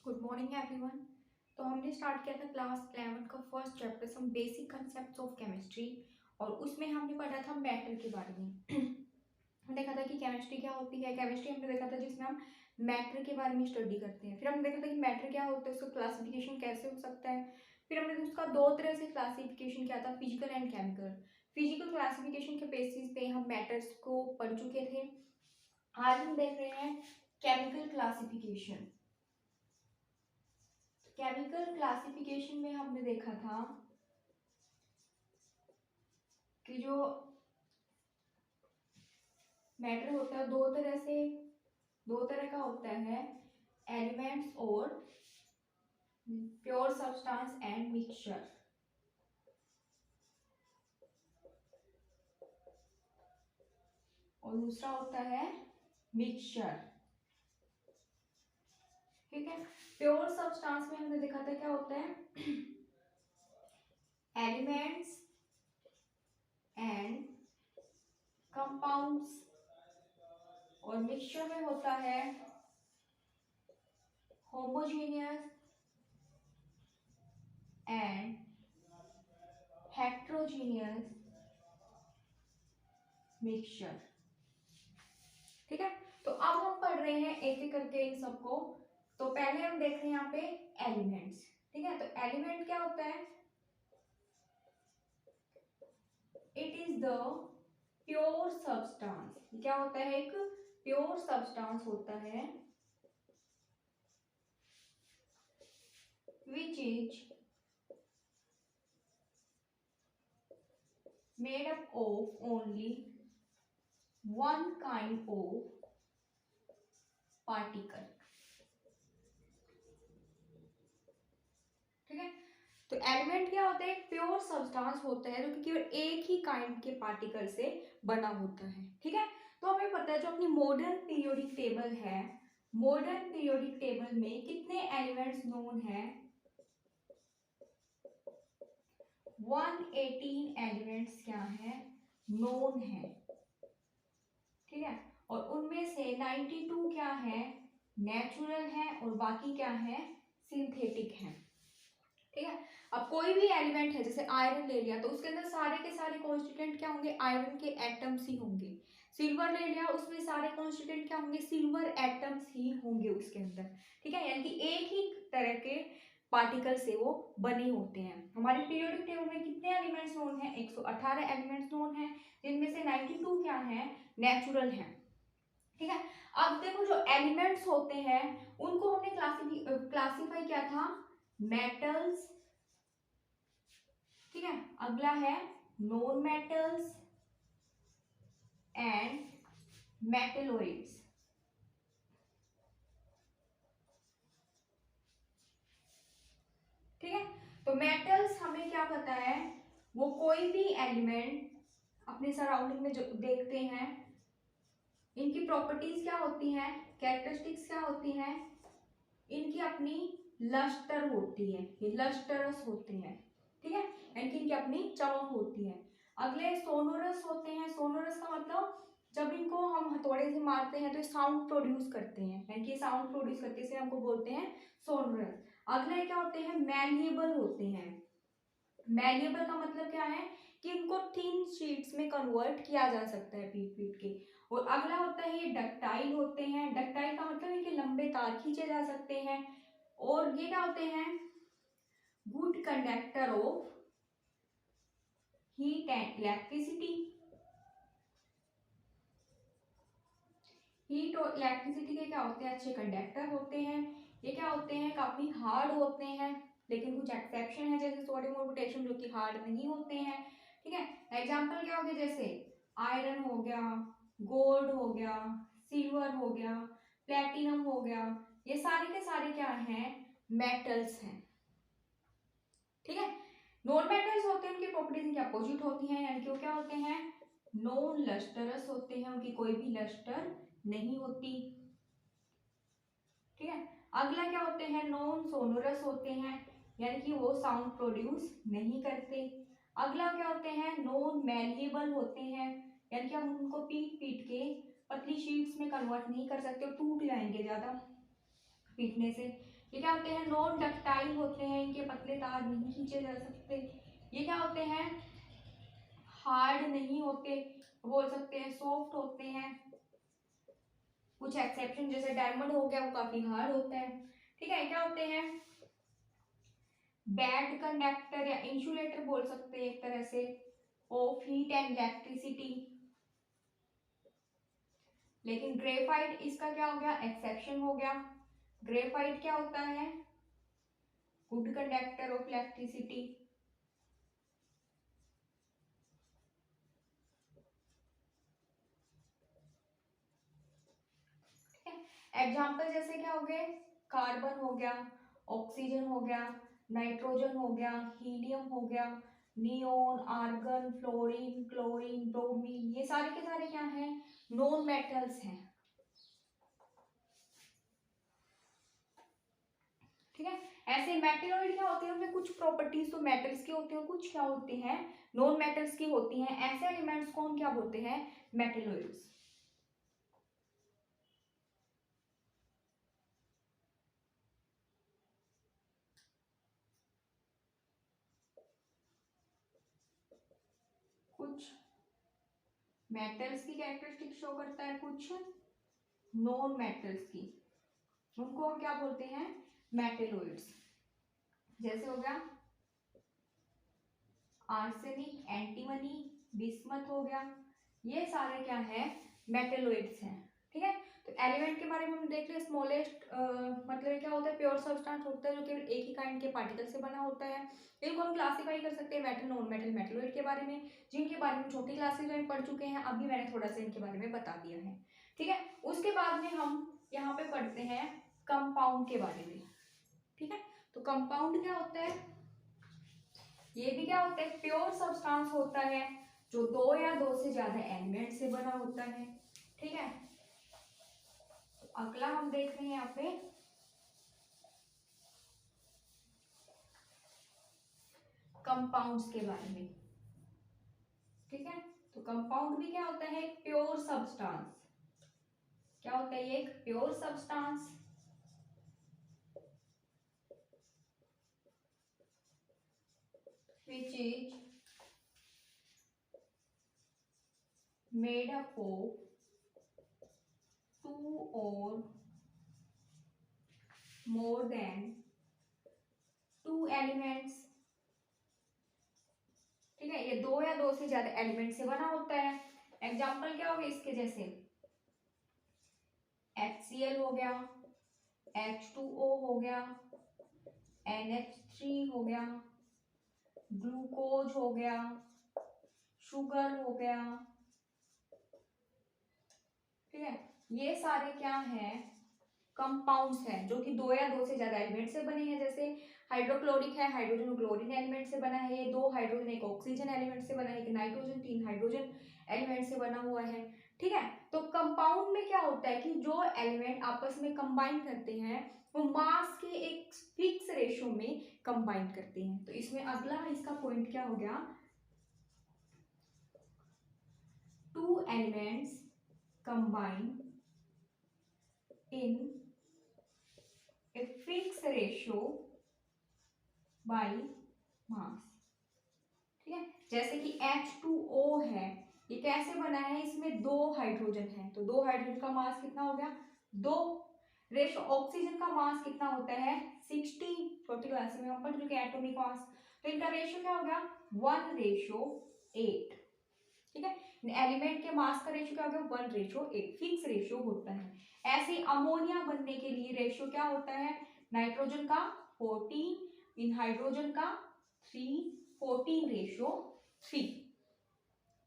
Good morning everyone. तो हमने start किया था क्लास 11 का first chapter some basic concepts of chemistry और उसमें हमने पढ़ा था मैटर के बारे में। देखा था कि केमिस्ट्री क्या होती है। केमिस्ट्री हमने देखा था जिसमें हम मैटर के बारे में स्टडी करते हैं। फिर हमने देखा था कि मैटर क्या होता है, उसका क्लासिफिकेशन कैसे हो सकता है। फिर हमने उसका दो तरह से क्लासिफिकेशन किया था, physical and chemical. Physical classification के बेसिस पे हम मैटर्स को पढ़ चुके थे। आज हम देख रहे हैं केमिकल क्लासिफिकेशन। केमिकल क्लासिफिकेशन में हमने देखा था कि जो मैटर होता है दो तरह का होता है, एलिमेंट्स और प्योर सब्सटेंस एंड मिक्सचर। और दूसरा होता है मिक्सचर। ठीक है। प्योर सब्सटेंस में हमने देखा था क्या होता है, एलिमेंट्स एंड कंपाउंड्स। और मिक्सचर में होता है होमोजेनियस एंड हेट्रोजीनियस मिक्सचर। ठीक है। तो अब हम पढ़ रहे हैं एक एक करके इन सबको। तो पहले हम देख रहे हैं यहाँ पे एलिमेंट्स। ठीक है। तो एलिमेंट क्या होता है, it is the pure substance. क्या होता है, एक प्योर सब्सटेंस होता है which is made up of only one kind of particle. ठीक है। तो एलिमेंट क्या होता है, एक प्योर सब्सटेंस होता है जो कि केवल एक ही काइंड के पार्टिकल से बना होता है। ठीक है। तो हमें पता है जो अपनी मॉडर्न पीरियोडिक टेबल है, मॉडर्न पीरियोडिक टेबल में कितने एलिमेंट्स नोन है, 118 एलिमेंट्स क्या है, नोन है। ठीक है। और उनमें से 92 क्या है, नेचुरल है और बाकी क्या है, सिंथेटिक है। ठीक है। अब कोई भी एलिमेंट है, जैसे आयरन ले लिया तो उसके अंदर सारे के सारे कॉन्स्टिट्यूएंट क्या होंगे, आयरन के एटम्स ही होंगे। सिल्वर ले लिया, उसमें सारे कॉन्स्टिट्यूएंट क्या होंगे, सिल्वर एटम्स ही होंगे उसके अंदर। ठीक है। यानी कि एक ही तरह के पार्टिकल से वो बने होते हैं। हमारे पीरियोडिक टेबल में कितने एलिमेंट्स नोन है, 118 एलिमेंट्स नोन है, जिनमें से 92 क्या है, नेचुरल है। ठीक है। अब देखो जो एलिमेंट्स होते हैं उनको हमने क्लासिफाई किया था मेटल्स। ठीक है। अगला है नॉन मेटल्स एंड मेटेलॉइड्स। ठीक है। तो मेटल्स हमें क्या पता है, वो कोई भी एलिमेंट अपने सराउंडिंग में जो देखते हैं, इनकी प्रॉपर्टीज क्या होती हैं, कैरेक्टरिस्टिक्स क्या होती हैं, इनकी अपनी लस्टर होती है, ये लस्टरस होते हैं। ठीक है। इनकी इनकी अपनी चमक होती है। अगले सोनोरस होते हैं। सोनोरस का मतलब जब इनको हम हथौड़े से मारते हैं तो ये साउंड प्रोड्यूस करते हैं, यानी कि साउंड प्रोड्यूस करते हैं, इसे हमको बोलते हैं सोनोरस। अगले क्या होते हैं, मैलिएबल होते हैं। मैलिएबल का मतलब क्या है कि इनको थिन शीट्स में कन्वर्ट किया जा सकता है पीट पीट के। और अगला होता है ये डक्टाइल होते हैं। डक्टाइल का मतलब इनके लंबे तार खींचे जा सकते हैं। और ये क्या होते हैं, good conductor of heat and electricity. Heat और इलेक्ट्रिसिटी के क्या होते हैं, अच्छे कंडक्टर होते हैं। ये क्या होते हैं, काफी हार्ड होते हैं, लेकिन कुछ एक्सेप्शन है जैसे सोडियम और पोटेशियम जो कि हार्ड नहीं होते हैं। ठीक है। एग्जाम्पल क्या हो गया, जैसे आयरन हो गया, गोल्ड हो गया, सिल्वर हो गया, प्लेटिनम हो गया, ये सारे के सारे क्या हैं, मेटल्स हैं। ठीक है। नॉन मेटल्स होते हैं, उनकी प्रॉपर्टीज इनकी अपोजिट होती हैं, यानी कि वो क्या होते हैं, नॉन लस्टरस होते हैं, उनकी कोई भी लस्टर नहीं होती। ठीक है। अगला क्या होते हैं, नॉन सोनोरस होते हैं, यानी कि वो साउंड प्रोड्यूस नहीं करते। अगला क्या होते हैं, नॉन मैलिएबल होते हैं, यानी कि हम उनको पीट पीट के पतली शीट्स में कन्वर्ट नहीं कर सकते और टूट जाएंगे ज्यादा पीटने से। ये क्या होते हैं, नॉन डक्टाइल होते हैं, इनके पतले तार नहीं खींचे जा सकते। ये क्या होते हैं, हार्ड नहीं होते, बोल सकते हैं सॉफ्ट होते हैं। कुछ एक्सेप्शन जैसे डायमंड हो गया, वो काफी हार्ड होता है। ठीक है, क्या होते हैं, बैड कंडक्टर या इंसुलेटर बोल सकते हैं एक तरह से, ऑफ हीट एंड इलेक्ट्रिसिटी। लेकिन ग्रेफाइट इसका क्या हो गया, एक्सेप्शन हो गया। ग्रेफाइट क्या होता है, good conductor of electricity. Example जैसे क्या हो गए, कार्बन हो गया, ऑक्सीजन हो गया, नाइट्रोजन हो गया, हीलियम हो गया, neon, argon, fluorine, chlorine, bromine, ये सारे के सारे क्या हैं, नॉन मेटल्स हैं। ठीक है, ऐसे मेटेलॉइड क्या होते हैं, उनमें कुछ प्रॉपर्टीज तो मेटल्स की होती हैं, कुछ क्या होती हैं, नॉन मेटल्स की होती हैं। ऐसे एलिमेंट्स को हम क्या बोलते हैं, मेटेलॉइड्स। कुछ मेटल्स की कैरेक्टरिस्टिक शो करता है, कुछ नॉन मेटल्स की, उनको हम क्या बोलते हैं, मेटेलॉइड्स। जैसे हो गया आर्सेनिक, एंटीमनी, बिस्मथ हो गया, ये सारे क्या है, मेटेलॉइड्स हैं। ठीक है, तो एलिमेंट के बारे में हम देख रहे, स्मॉलेस्ट मतलब क्या होता है, प्योर सब्सटेंस होता है जो केवल एक ही काइंड के पार्टिकल से बना होता है। इनको हम क्लासीफाई कर सकते हैं मेटल, नॉन मेटल, मेटेलॉइड के बारे में, जिनके बारे में छोटी क्लासेस में पढ़ चुके हैं, अभी मैंने थोड़ा सा इनके बारे में बता दिया है। ठीक है, उसके बाद में हम यहाँ पे पढ़ते हैं कंपाउंड के बारे में। ठीक है, तो कंपाउंड क्या होता है, ये भी क्या होता है, प्योर सब्सटेंस होता है जो दो या दो से ज्यादा एलिमेंट से बना होता है। ठीक है, तो अगला हम देख रहे हैं यहाँ पे कंपाउंड्स के बारे में। ठीक है, तो कंपाउंड भी क्या होता है, प्योर सब्सटेंस। क्या होता है ये, एक pure substance which is made up of two or more than two elements। ठीक है, ये दो या दो से ज्यादा एलिमेंट से बना होता है। एग्जाम्पल क्या होगा इसके, जैसे HCl हो गया, H2O हो गया, NH3 हो गया, ग्लूकोज हो गया, शुगर हो गया। ठीक है, ये सारे क्या हैं, कंपाउंड्स हैं जो कि दो या दो से ज्यादा एलिमेंट से बने हैं। जैसे हाइड्रोक्लोरिक है, हाइड्रोजन और क्लोरीन एलिमेंट से बना है, ये दो हाइड्रोजन एक ऑक्सीजन एलिमेंट से बना है, एक नाइट्रोजन तीन हाइड्रोजन एलिमेंट से बना हुआ है। ठीक है, तो कंपाउंड में क्या होता है कि जो एलिमेंट आपस में कंबाइन करते हैं वो मास के एक फिक्स रेशो में कंबाइन करते हैं। तो इसमें अगला इसका पॉइंट क्या हो गया, two elements combine in a fixed ratio by mass। ठीक है, जैसे कि H2O है, ये कैसे बना है, इसमें दो हाइड्रोजन है, तो दो हाइड्रोजन का मास कितना हो गया, दो। रेशो ऑक्सीजन का मास कितना होता है, 60, छोटी क्लास में हम पढ़ चुके हैं एटॉमिक मास, तो इनका रेशो क्या हो गया, 1:8। ठीक है, एलिमेंट के मास का रेशो क्या हो गया, 1:8, फिक्स रेशो होता है। ऐसे अमोनिया बनने के लिए रेशो क्या होता है, नाइट्रोजन का 14, इन हाइड्रोजन का 3, 14:3।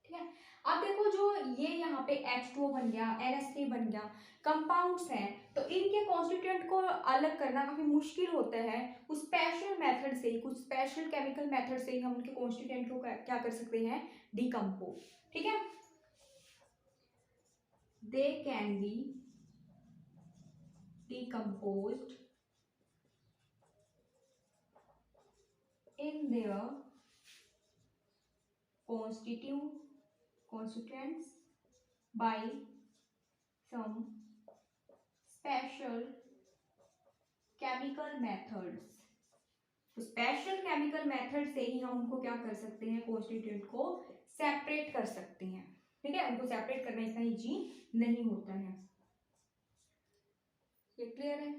ठीक है, अब देखो जो ये यहाँ पे H2O बन गया, NH3 बन गया, कंपाउंड्स हैं, तो इनके कॉन्स्टिट्यूएंट को अलग करना काफी मुश्किल होता है। कुछ स्पेशल मेथड से ही, कुछ स्पेशल केमिकल मेथड से ही हम उनके कॉन्स्टिट्यूएंट को क्या कर सकते हैं, डिकम्पोज। ठीक है, they can be decomposed in their constituents by some special chemical methods, तो स्पेशल केमिकल मेथड से ही हम उनको क्या कर सकते हैं, कॉन्स्टिट्यूएंट को सेपरेट कर सकते हैं। ठीक है, उनको सेपरेट करना इतना इजी नहीं होता है। ये क्लियर है?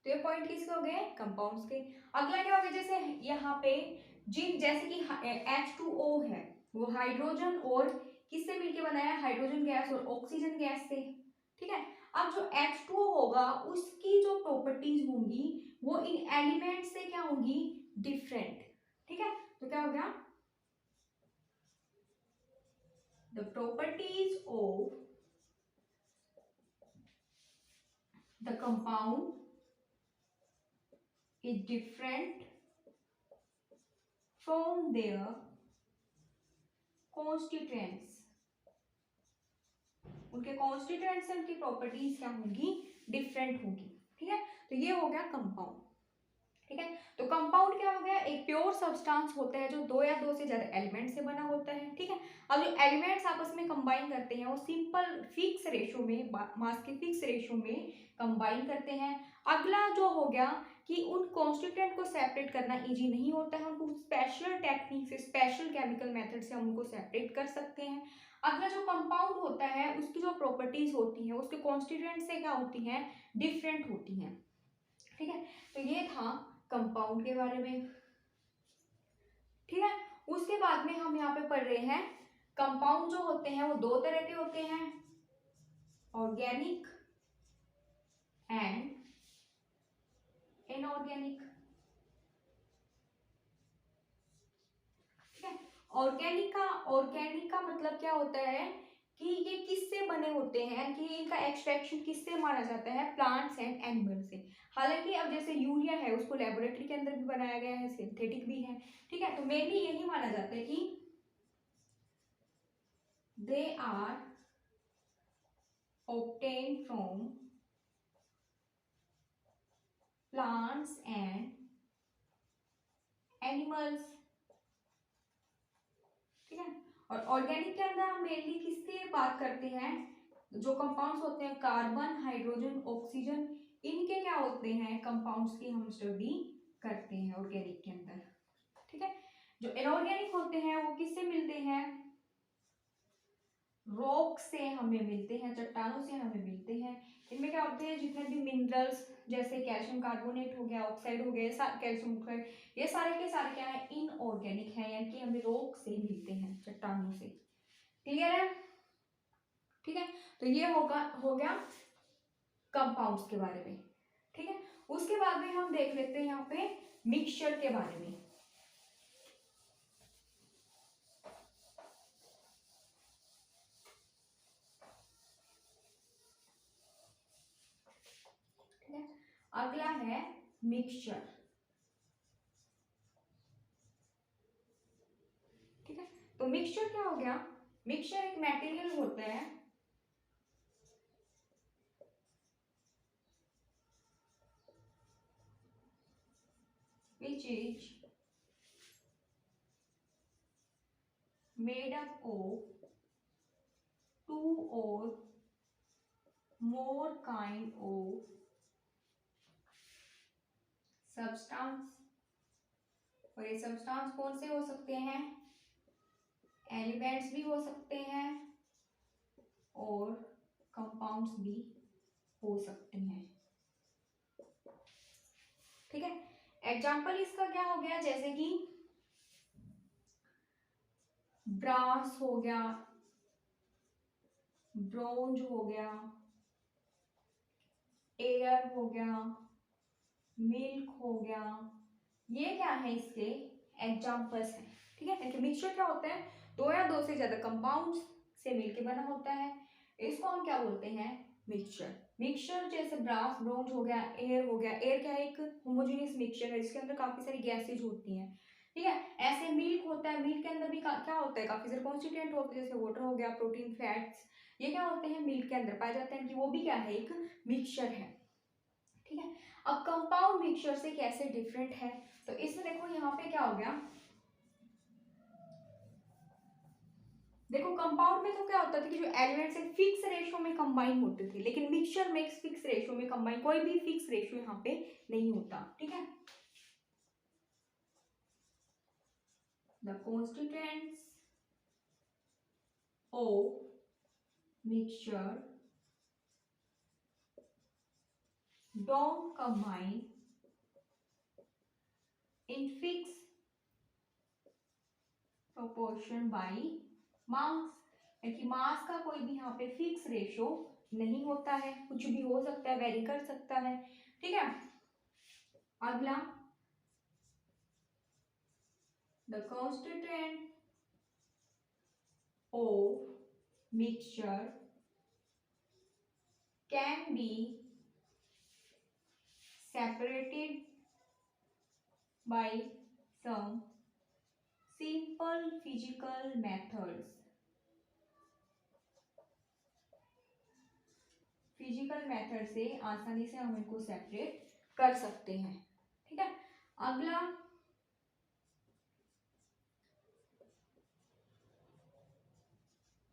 तो ये पॉइंट किसके हो गए, कंपाउंड्स के। अगला क्या हो गया, जैसे यहाँ पे जिन जैसे कि H2O है, वो हाइड्रोजन और किससे मिलके बना है, हाइड्रोजन गैस और ऑक्सीजन गैस से। ठीक है, अब जो H2O होगा उसकी जो प्रॉपर्टीज होंगी वो इन एलिमेंट से क्या होंगी, डिफरेंट। ठीक है, तो क्या हो गया, the properties of the compound is different from their constituents, उनके कॉन्स्टिट्यूएंट से उनकी प्रॉपर्टीज क्या होंगी, डिफरेंट होगी। ठीक है, तो ये हो गया कंपाउंड। ठीक है, तो कंपाउंड क्या हो गया, एक प्योर सब्सटेंस होता है जो दो या दो से ज्यादा एलिमेंट से बना होता है। ठीक है, अब जो एलिमेंट्स आपस में कंबाइन करते हैं वो सिंपल फिक्स रेशो में, मास के फिक्स रेशो में कंबाइन करते हैं। अगला जो हो गया कि उन कॉन्स्टिट्यूएंट को सेपरेट करना इजी नहीं होता है, उनको स्पेशल टेक्निक से, स्पेशल केमिकल मेथड से हम उनको सेपरेट कर सकते हैं। अगला जो कंपाउंड होता है उसकी जो प्रॉपर्टीज होती हैं उसके कॉन्स्टिट्यूएंट से क्या होती हैं, डिफरेंट होती हैं। ठीक है, तो ये था कंपाउंड के बारे में। ठीक है, उसके बाद में हम यहाँ पे पढ़ रहे हैं कंपाउंड जो होते हैं वो दो तरह के होते हैं, ऑर्गेनिक एंड इनऑर्गेनिक। ठीक है, ऑर्गेनिक का मतलब क्या होता है कि ये किससे बने होते हैं, कि इनका एक्सट्रैक्शन किससे माना जाता है, प्लांट्स एंड एनिमल से। हालांकि अब जैसे यूरिया है उसको लेबोरेटरी के अंदर भी बनाया गया है, सिंथेटिक भी है। ठीक है, तो मेनली यही माना जाता है कि they are obtained from plants and animals। ठीक है, और ऑर्गेनिक के अंदर हम मेनली किसकी बात करते हैं, जो कंपाउंड्स होते हैं कार्बन, हाइड्रोजन, ऑक्सीजन, इनके क्या होते हैं कंपाउंड्स की हम स्टडी करते हैं ऑर्गेनिक के अंदर। ठीक है, जो इनऑर्गेनिक होते हैं वो किससे मिलते हैं, रॉक से हमें मिलते हैं, चट्टानों से हमें मिलते हैं। इनमें क्या होते हैं, जितने भी मिनरल्स जैसे कैल्शियम कार्बोनेट हो गया, ऑक्साइड हो गया, कैल्शियम ऑक्साइड, ये सारे के सारे क्या है, इनऑर्गेनिक है, यानी कि हमें रॉक से मिलते हैं, चट्टानों से। क्लियर है? ठीक है, तो ये हो गया कंपाउंड्स के बारे में। ठीक है, उसके बाद में हम देख लेते हैं यहाँ पे मिक्सचर के बारे में। ठीक है, अगला है मिक्सचर। ठीक है, तो मिक्सचर क्या हो गया, मिक्सचर एक मटेरियल होता है which is made up of two or more kind of substance। और ये सब्सटेंस कौन से हो सकते हैं, एलिमेंट्स भी हो सकते हैं और कंपाउंड्स भी हो सकते हैं। ठीक है, एग्जाम्पल इसका क्या हो गया, जैसे कि ब्रास हो गया, ब्रोंज हो गया, एयर हो गया, मिल्क हो गया, ये क्या है, इसके एग्जाम्पल्स हैं। ठीक है, मिक्सचर क्या होता है, दो या दो से ज्यादा कंपाउंड्स से मिलके बना होता है, इसको हम क्या बोलते हैं, मिक्सचर। मिक्सचर जैसे ब्रास, ब्रोंज हो गया, एयर हो गया, एयर क्या है, एक होमोजेनियस मिक्सचर है जिसके अंदर काफी सारी गैसेज होती हैं। ठीक है, ऐसे मिल्क होता है, मिल्क के अंदर भी क्या होता है, काफी सारे कॉन्स्टिट्यूएंट होते हैं, जैसे वाटर हो गया, प्रोटीन, फैट्स, ये क्या होते हैं, मिल्क के अंदर पाए जाते हैं, कि वो भी क्या है, एक मिक्सचर है। ठीक है, अब कंपाउंड मिक्सचर से कैसे डिफरेंट है, तो इसमें देखो यहाँ पे क्या हो गया, देखो कंपाउंड में तो क्या होता था कि जो एलिमेंट्स एक फिक्स रेशियो में कंबाइन होते थे, लेकिन मिक्सचर में फिक्स रेशियो में कंबाइन, कोई भी फिक्स रेशियो यहाँ पे नहीं होता, ठीक है। The constituents of mixture don't combine in fix proportion by mass, कि मास का कोई भी यहाँ पे फिक्स रेशियो नहीं होता है, कुछ भी हो सकता है, वेरी कर सकता है, ठीक है। अगला, the constituent of mixture can be separated by some simple physical methods, physical method से आसानी से हम इनको सेपरेट कर सकते हैं, ठीक है। अगला,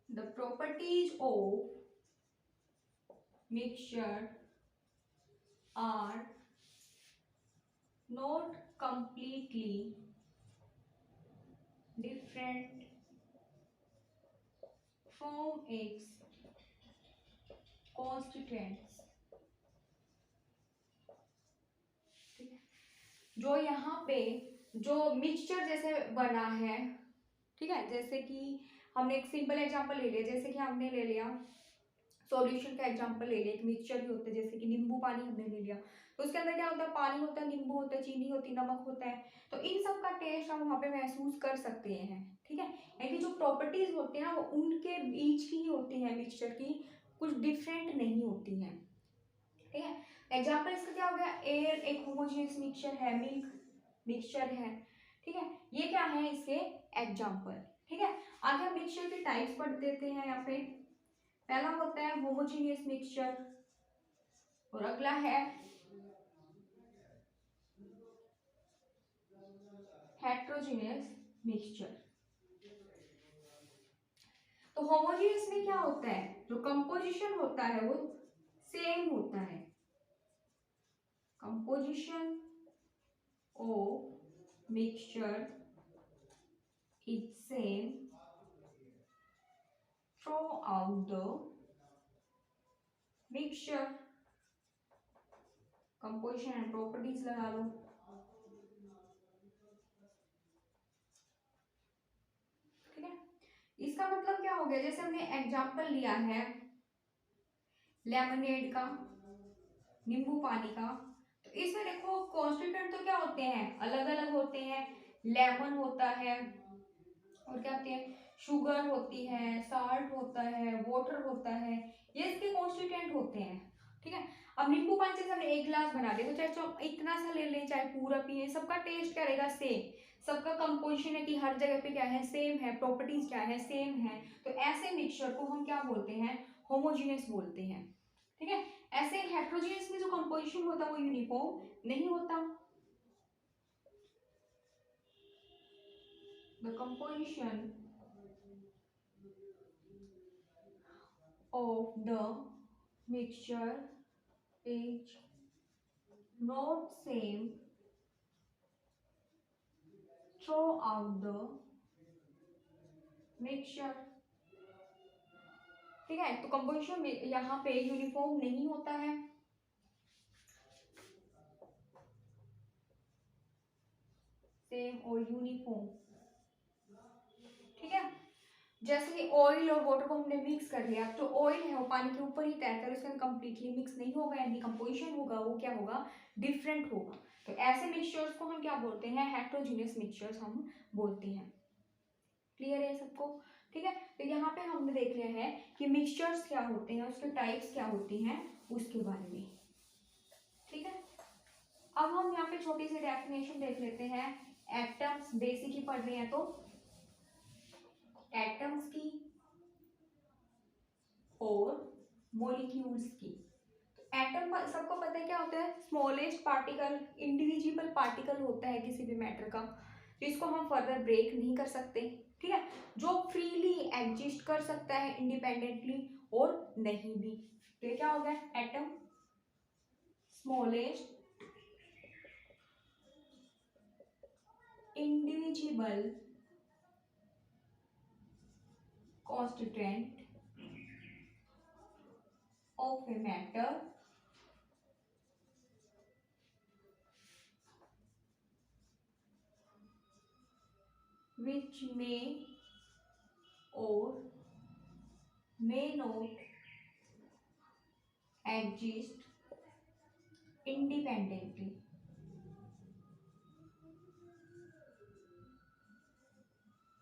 the properties of mixture are not completely different from its constituents, जो यहाँ पे जो मिक्सचर जैसे बना है, ठीक है, जैसे कि हमने एक सिंपल एग्जांपल ले लिया, जैसे कि हमने ले लिया सॉल्यूशन का एग्जांपल ले लिया, एक मिक्सचर ही होता है, जैसे कि नींबू पानी हमने ले लिया, तो उसके अंदर क्या होता है, पानी होता है, नींबू होता है, चीनी होती है, नमक होता है, तो इन सब का टेस्ट हम वहाँ पे महसूस कर सकते हैं, ठीक है। यानी जो प्रॉपर्टीज होती है ना वो उनके बीच की ही होती है, मिक्सचर की कुछ डिफरेंट नहीं होती है, ठीक है। एग्जाम्पल इसका क्या हो गया, एयर एक होमोजेनियस मिक्सचर है, मिल्क मिक्सचर है, ठीक है, ये क्या है इसके एग्जाम्पल, ठीक है। आगे हम मिक्सचर के टाइप्स पढ़ देते हैं यहाँ पे। पहला होता है होमोजेनियस मिक्सचर और अगला है हेट्रोजेनियस मिक्सचर। तो होमोजेनियस में क्या होता है, जो कंपोजिशन होता है वो सेम होता है, composition of mixture is same throughout the mixture, composition and properties लगा लो, ठीक है। इसका मतलब क्या हो गया, जैसे हमने एग्जांपल लिया है लेमनेड का, नींबू पानी का, तो इसमें देखो कॉन्स्टिट्यूएंट तो क्या होते हैं, अलग अलग होते हैं, लेमन होता है और क्या होती है, शुगर होती है, साल्ट होता है, वाटर होता है, ये इसके कॉन्स्टिट्यूएंट होते हैं, ठीक है। अब नींबू पानी जैसे हमने एक गिलास बना लिया, तो चाहे तो इतना सा ले लें चाहे पूरा पिए, सबका टेस्ट क्या रहेगा, सेम, सबका कंपोजिशन है कि हर जगह पे क्या है, सेम है, प्रॉपर्टीज क्या है, सेम है, तो ऐसे मिक्सचर को हम क्या बोलते हैं, होमोजीनियस बोलते हैं, ठीक है। ऐसे हेट्रोजीनियस में जो कंपोजिशन होता है वो यूनिफॉर्म नहीं होता, the composition of the mixture is not same throughout the mixture, ठीक है। तो कंपोजिशन यहाँ पे यूनिफॉर्म नहीं होता है, सेम और यूनिफॉर्म, ठीक है। जैसे कि ऑयल और वाटर को हमने मिक्स कर लिया, तो ऑयल है वो पानी के ऊपर ही तैरता है, उसके अंदर कंप्लीटली मिक्स नहीं होगा, यानी कंपोजिशन होगा वो क्या होगा, डिफरेंट होगा, तो ऐसे मिक्सचर्स को हम क्या बोलते हैं, हेट्रोजीनियस मिक्सचर्स हम बोलते हैं। क्लियर है सबको, ठीक है। तो यहाँ पे हमने देख लिया है कि मिक्सचर्स क्या होते हैं, उसके टाइप्स क्या होती हैं, उसके बारे में, ठीक है। अब हम यहाँ पे छोटी सी डेफिनेशन देख लेते हैं, एटम्स बेसिक ही पढ़ रहे हैं तो एटम्स की और मॉलिक्यूल्स की। एटम सबको पता है क्या होता है, स्मॉलेस्ट पार्टिकल, इंडिविजिबल पार्टिकल होता है किसी भी मैटर का, तो इसको हम फर्दर ब्रेक नहीं कर सकते, ठीक है, जो फ्रीली एग्जिस्ट कर सकता है इंडिपेंडेंटली और नहीं भी। तो ये क्या हो गया, atom smallest indivisible constituent of a matter which may or may not exist independently।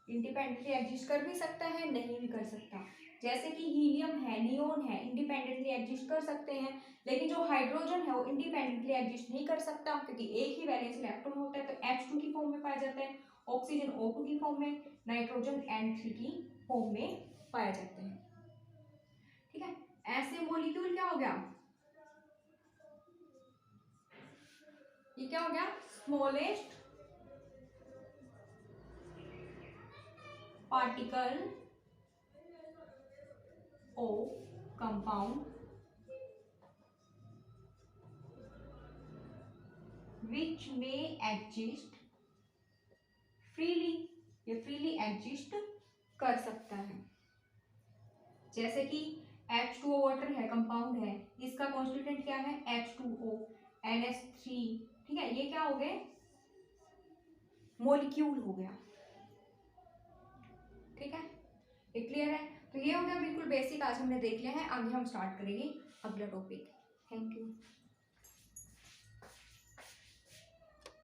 Independently exist कर भी सकता है, नहीं भी कर सकता। जैसे कि हीलियम है, नियोन है, इंडिपेंडेंटली एग्जिस्ट कर सकते हैं, लेकिन जो हाइड्रोजन है वो इंडिपेंडेंटली एग्जिस्ट नहीं कर सकता, क्योंकि एक ही वैलेंस इलेक्ट्रॉन होता है, तो H2 की फॉर्म में पाया जाता है, ऑक्सीजन O2 की फॉर्म में, नाइट्रोजन N3 की फॉर्म में पाए जाते हैं। ठीक है, ऐसे मॉलिक्यूल क्या हो गया, ये क्या हो गया, smallest particle of compound which may exist freely, ये freely exist कर सकता है। जैसे कि H2O वाटर है, कंपाउंड है, इसका कॉन्स्टिट्यूएंट क्या है, H2O NH3। ठीक है, ये क्या हो गए, मॉलिक्यूल हो गया। ठीक है, ये क्लियर है। तो ये हो गया बिल्कुल बेसिक, आज हमने देख लिया है। आगे हम स्टार्ट करेंगे अगला टॉपिक। Thank you.